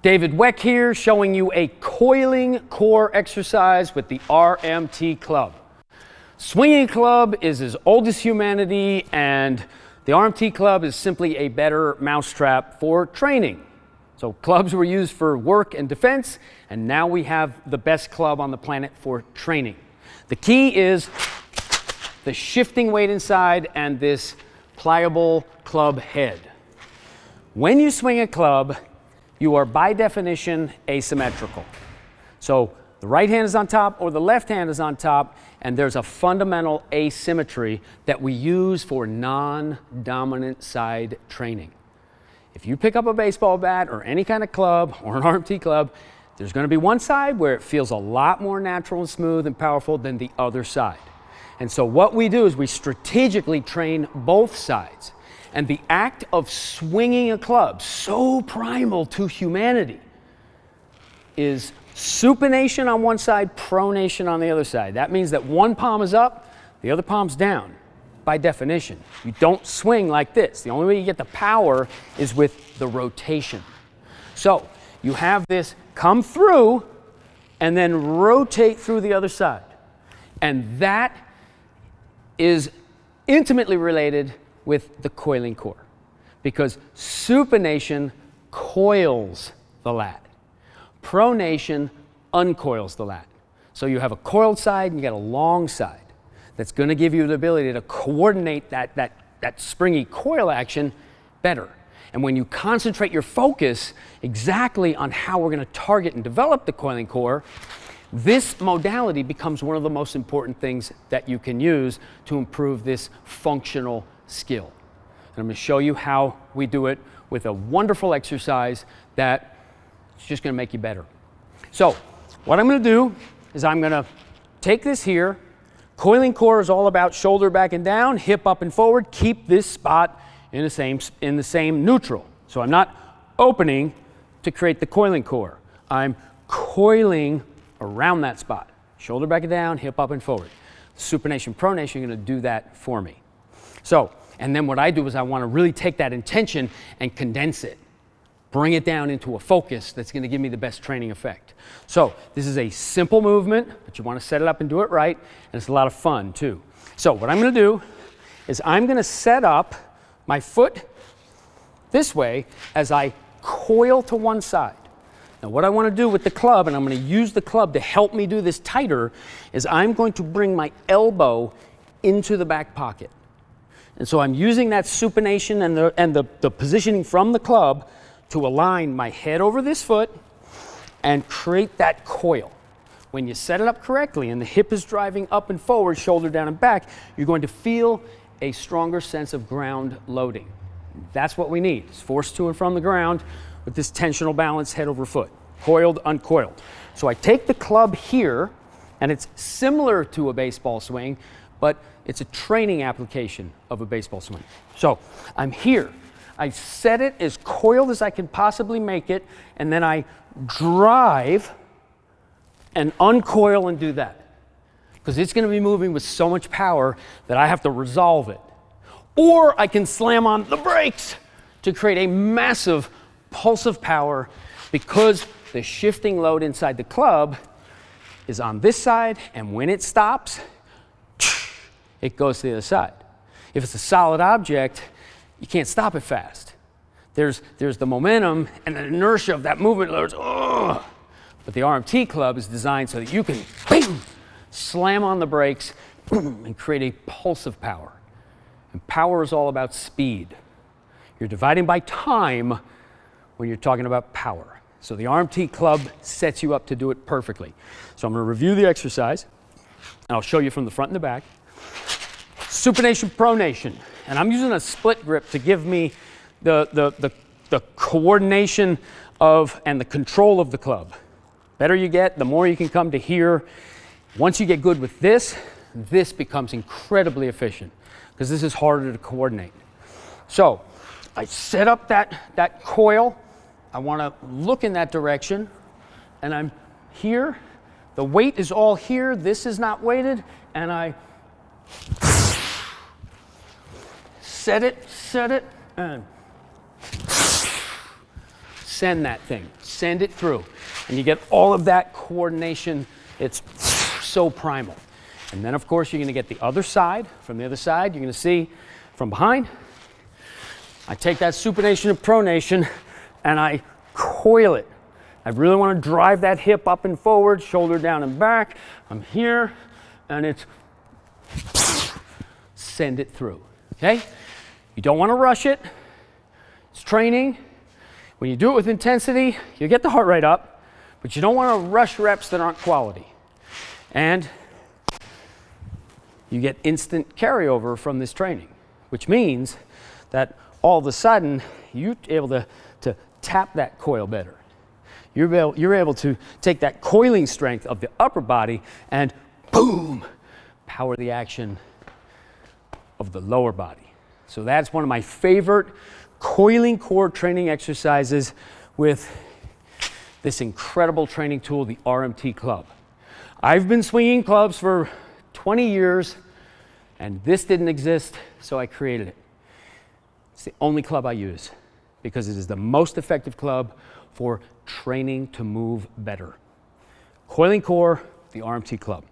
David Weck here, showing you a coiling core exercise with the RMT Club. Swinging a club is as old as humanity, and the RMT Club is simply a better mousetrap for training. So clubs were used for work and defense, and now we have the best club on the planet for training. The key is the shifting weight inside and this pliable club head. When you swing a club, you are by definition asymmetrical. So the right hand is on top or the left hand is on top, and there's a fundamental asymmetry that we use for non-dominant side training. If you pick up a baseball bat or any kind of club or an RMT club, there's going to be one side where it feels a lot more natural and smooth and powerful than the other side. And so what we do is we strategically train both sides. And the act of swinging a club, so primal to humanity, is supination on one side, pronation on the other side. That means that one palm is up, the other palm's down, by definition. You don't swing like this. The only way you get the power is with the rotation. So you have this come through and then rotate through the other side. And that is intimately related with the coiling core, because supination coils the lat. Pronation uncoils the lat. So you have a coiled side and you got a long side that's going to give you the ability to coordinate that springy coil action better. And when you concentrate your focus exactly on how we're going to target and develop the coiling core, this modality becomes one of the most important things that you can use to improve this functional skill. And I'm going to show you how we do it with a wonderful exercise that is just going to make you better. So what I'm going to do is I'm going to take this here. Coiling core is all about shoulder back and down, hip up and forward. Keep this spot in the same neutral. So I'm not opening to create the coiling core. I'm coiling around that spot. Shoulder back and down, hip up and forward. Supination, pronation are going to do that for me. So, and then what I do is I want to really take that intention and condense it. Bring it down into a focus that's going to give me the best training effect. So this is a simple movement, but you want to set it up and do it right, and it's a lot of fun too. So what I'm going to do is I'm going to set up my foot this way as I coil to one side. Now what I want to do with the club, and I'm going to use the club to help me do this tighter, is I'm going to bring my elbow into the back pocket. And so I'm using that supination and the positioning from the club to align my head over this foot and create that coil. When you set it up correctly and the hip is driving up and forward, shoulder down and back, you're going to feel a stronger sense of ground loading. That's what we need. It's force to and from the ground with this tensional balance head over foot. Coiled, uncoiled. So I take the club here, and it's similar to a baseball swing, but it's a training application of a baseball swing. So I'm here. I set it as coiled as I can possibly make it, and then I drive and uncoil and do that. Because it's going to be moving with so much power that I have to resolve it. Or I can slam on the brakes to create a massive pulse of power, because the shifting load inside the club is on this side, and when it stops, it goes to the other side. If it's a solid object, you can't stop it fast. There's the momentum and the inertia of that movement. But the RMT Club is designed so that you can bing, slam on the brakes and create a pulse of power. And power is all about speed. You're dividing by time when you're talking about power. So the RMT Club sets you up to do it perfectly. So I'm going to review the exercise, and I'll show you from the front and the back. Supination, pronation. And I'm using a split grip to give me the coordination of and the control of the club. Better you get, the more you can come to here. Once you get good with this, this becomes incredibly efficient, because this is harder to coordinate. So I set up that coil. I want to look in that direction, and I'm here. The weight is all here. This is not weighted, and I set it, and send that thing, send it through. And you get all of that coordination. It's so primal. And then of course you're going to get the other side. From the other side, you're going to see from behind, I take that supination and pronation and I coil it. I really want to drive that hip up and forward, shoulder down and back. I'm here, and it's send it through, okay? You don't want to rush it. It's training. When you do it with intensity, you get the heart rate up, but you don't want to rush reps that aren't quality. And you get instant carryover from this training, which means that all of a sudden, you're able to tap that coil better. You're able to take that coiling strength of the upper body and boom, power the action of the lower body. So that's one of my favorite coiling core training exercises with this incredible training tool, the RMT Club. I've been swinging clubs for 20 years and this didn't exist, so I created it. It's the only club I use because it is the most effective club for training to move better. Coiling core, the RMT Club.